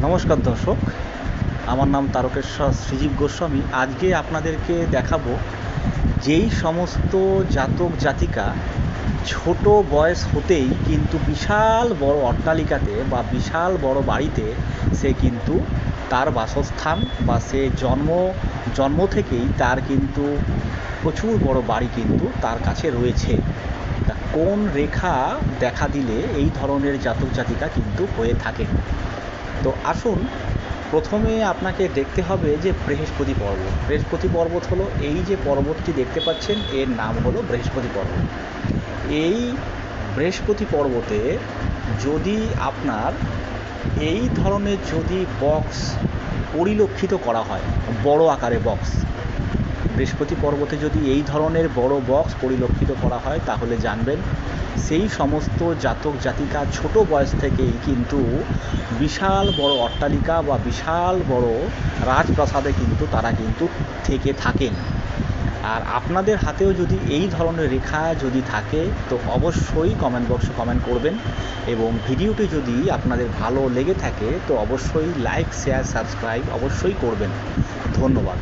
নমস্কার দর্শক, আমার নাম তারকেশ্বর শ্রীজীব গোস্বামী। আজকে আপনাদেরকে দেখাবো যেই সমস্ত জাতক জাতিকা ছোট বয়স হতেই কিন্তু বিশাল বড় অট্টালিকাতে বা বিশাল বড় বাড়িতে সে কিন্তু তার বাসস্থান বা সে জন্ম থেকেই তার কিন্তু প্রচুর বড় বাড়ি কিন্তু তার কাছে রয়েছে। তা কোন রেখা দেখা দিলে এই ধরনের জাতক জাতিকা কিন্তু হয়ে থাকে? তো আসুন, প্রথমে আপনাকে দেখতে হবে যে বৃহস্পতি পর্বত। বৃহস্পতি পর্বত হলো এই যে পর্বতটি দেখতে পাচ্ছেন, এর নাম হলো বৃহস্পতি পর্বত। এই বৃহস্পতি পর্বতে যদি আপনার এই ধরনের যদি বক্স পরিলক্ষিত করা হয়, বড় আকারে বক্স, বৃহস্পতি পর্বতে যদি এই ধরনের বড় বক্স পরিলক্ষিত করা হয় তাহলে জানবেন সেই সমস্ত জাতক জাতিকা ছোট বয়স থেকেই কিন্তু বিশাল বড় অট্টালিকা বা বিশাল বড় রাজপ্রাসাদে কিন্তু তারা কিন্তু থেকে থাকেন। আর আপনাদের হাতেও যদি এই ধরনের রেখা যদি থাকে তো অবশ্যই কমেন্ট বক্সে কমেন্ট করবেন, এবং ভিডিওটি যদি আপনাদের ভালো লেগে থাকে তো অবশ্যই লাইক, শেয়ার, সাবস্ক্রাইব অবশ্যই করবেন। ধন্যবাদ।